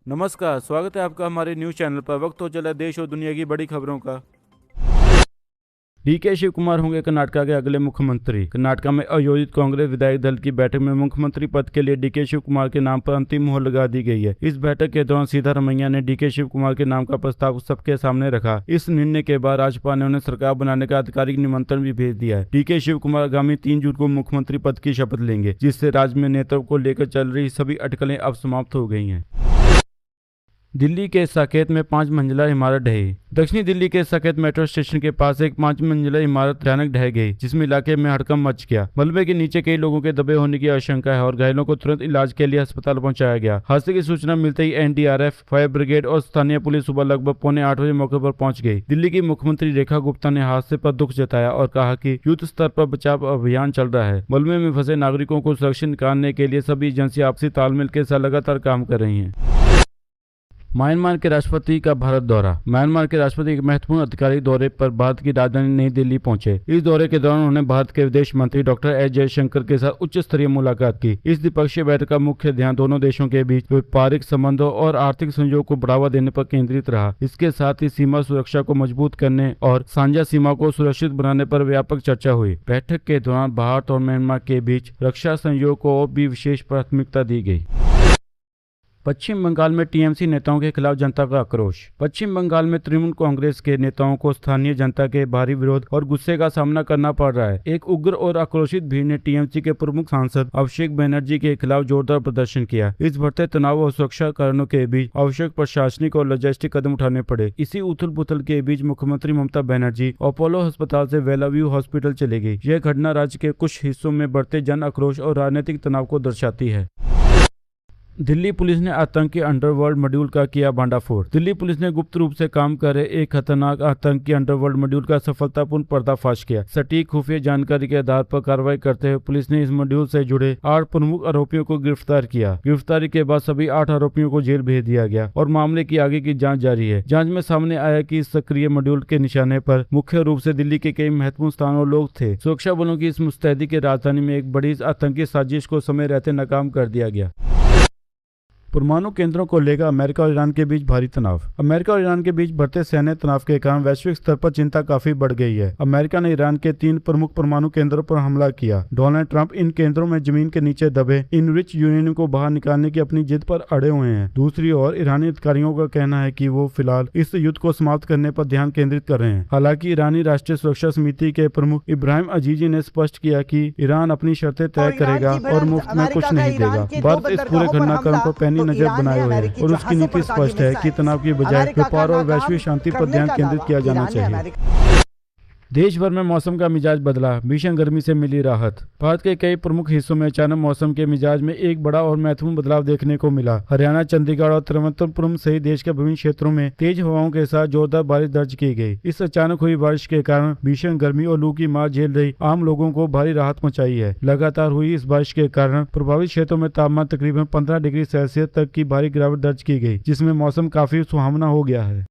नमस्कार, स्वागत है आपका हमारे न्यूज चैनल पर। वक्त हो चला देश और दुनिया की बड़ी खबरों का। डीके शिव कुमार होंगे कर्नाटक के अगले मुख्यमंत्री। कर्नाटक में आयोजित कांग्रेस विधायक दल की बैठक में मुख्यमंत्री पद के लिए डीके शिव कुमार के नाम पर अंतिम मुहर लगा दी गई है। इस बैठक के दौरान सिद्धारमैया ने डीके शिव कुमार के नाम का प्रस्ताव सबके सामने रखा। इस निर्णय के बाद राज्यपाल ने उन्हें सरकार बनाने का आधिकारिक निमंत्रण भी भेज दिया है। डीके शिव कुमार आगामी 3 जून को मुख्यमंत्री पद की शपथ लेंगे, जिससे राज्य में नेतृत्व को लेकर चल रही सभी अटकलें अब समाप्त हो गई हैं। दिल्ली के साकेत में 5 मंजिला इमारत ढही। दक्षिणी दिल्ली के साकेत मेट्रो स्टेशन के पास एक 5 मंजिला इमारत अचानक ढह गई, जिसमें इलाके में हड़कंप मच गया। मलबे के नीचे कई लोगों के दबे होने की आशंका है और घायलों को तुरंत इलाज के लिए अस्पताल पहुंचाया गया। हादसे की सूचना मिलते ही एनडीआरएफ, फायर ब्रिगेड और स्थानीय पुलिस सुबह लगभग पौने 8 बजे मौके पर पहुंच गई। दिल्ली की मुख्यमंत्री रेखा गुप्ता ने हादसे पर दुख जताया और कहा कि युद्ध स्तर पर बचाव अभियान चल रहा है। मलबे में फंसे नागरिकों को सुरक्षित निकालने के लिए सभी एजेंसियां आपसी तालमेल के साथ लगातार काम कर रही हैं। म्यांमार के राष्ट्रपति का भारत दौरा। म्यांमार के राष्ट्रपति एक महत्वपूर्ण अधिकारी दौरे पर भारत की राजधानी नई दिल्ली पहुंचे। इस दौरे के दौरान उन्होंने भारत के विदेश मंत्री डॉक्टर एस जयशंकर के साथ उच्च स्तरीय मुलाकात की। इस द्विपक्षीय बैठक का मुख्य ध्यान दोनों देशों के बीच व्यापारिक संबंधों और आर्थिक सहयोग को बढ़ावा देने पर केंद्रित रहा। इसके साथ ही सीमा सुरक्षा को मजबूत करने और साझा सीमा को सुरक्षित बनाने पर व्यापक चर्चा हुई। बैठक के दौरान भारत और म्यांमार के बीच रक्षा सहयोग को भी विशेष प्राथमिकता दी गई। पश्चिम बंगाल में टीएमसी नेताओं के खिलाफ जनता का आक्रोश। पश्चिम बंगाल में तृणमूल कांग्रेस के नेताओं को स्थानीय जनता के भारी विरोध और गुस्से का सामना करना पड़ रहा है। एक उग्र और आक्रोशित भीड़ ने टीएमसी के प्रमुख सांसद अभिषेक बनर्जी के खिलाफ जोरदार प्रदर्शन किया। इस बढ़ते तनाव और सुरक्षा कारणों के बीच आवश्यक प्रशासनिक और लॉजिस्टिक कदम उठाने पड़े। इसी उथल पुथल के बीच मुख्यमंत्री ममता बनर्जी अपोलो अस्पताल से वेलाव्यू हॉस्पिटल चले गई। यह घटना राज्य के कुछ हिस्सों में बढ़ते जन आक्रोश और राजनीतिक तनाव को दर्शाती है। दिल्ली पुलिस ने आतंकी अंडरवर्ल्ड मॉड्यूल का किया भांडाफोड़। दिल्ली पुलिस ने गुप्त रूप से काम कर रहे एक खतरनाक आतंकी अंडरवर्ल्ड मॉड्यूल का सफलतापूर्ण पर्दाफाश किया। सटीक खुफिया जानकारी के आधार पर कार्रवाई करते हुए पुलिस ने इस मॉड्यूल से जुड़े 8 प्रमुख आरोपियों को गिरफ्तार किया। गिरफ्तारी के बाद सभी 8 आरोपियों को जेल भेज दिया गया और मामले की आगे की जाँच जारी है। जाँच में सामने आया कि इस सक्रिय मॉड्यूल के निशाने पर मुख्य रूप से दिल्ली के कई महत्वपूर्ण स्थानों लोग थे। सुरक्षा बलों की इस मुस्तैदी के राजधानी में एक बड़ी आतंकी साजिश को समय रहते नाकाम कर दिया गया। परमाणु केंद्रों को लेकर अमेरिका और ईरान के बीच भारी तनाव। अमेरिका और ईरान के बीच बढ़ते सैन्य तनाव के कारण वैश्विक स्तर पर चिंता काफी बढ़ गई है। अमेरिका ने ईरान के 3 प्रमुख परमाणु केंद्रों पर हमला किया। डोनाल्ड ट्रंप इन केंद्रों में जमीन के नीचे दबे इनरिच यूरेनियम को बाहर निकालने की अपनी जिद पर अड़े हुए हैं। दूसरी ओर ईरानी अधिकारियों का कहना है कि वो फिलहाल इस युद्ध को समाप्त करने पर ध्यान केंद्रित कर रहे हैं। हालांकि ईरानी राष्ट्रीय सुरक्षा समिति के प्रमुख इब्राहिम अजीजी ने स्पष्ट किया कि ईरान अपनी शर्तें तय करेगा और मुफ्त में कुछ नहीं देगा। भारत इस पूरे घटनाक्रम पर पैनी नजर बनाए हुए है और उसकी नीति स्पष्ट है कि तनाव की बजाय व्यापार और वैश्विक शांति पर ध्यान केंद्रित किया जाना चाहिए। देश भर में मौसम का मिजाज बदला। भीषण गर्मी से मिली राहत। भारत के कई प्रमुख हिस्सों में अचानक मौसम के मिजाज में एक बड़ा और महत्वपूर्ण बदलाव देखने को मिला। हरियाणा, चंडीगढ़ और तिरुवनंतपुरम सहित देश के विभिन्न क्षेत्रों में तेज हवाओं के साथ जोरदार बारिश दर्ज की गई। इस अचानक हुई बारिश के कारण भीषण गर्मी और लू की मार झेल रही आम लोगों को भारी राहत पहुंचाई है। लगातार हुई इस बारिश के कारण प्रभावित क्षेत्रों में तापमान तकरीबन 15 डिग्री सेल्सियस तक की भारी गिरावट दर्ज की गई, जिसमें मौसम काफी सुहावना हो गया है।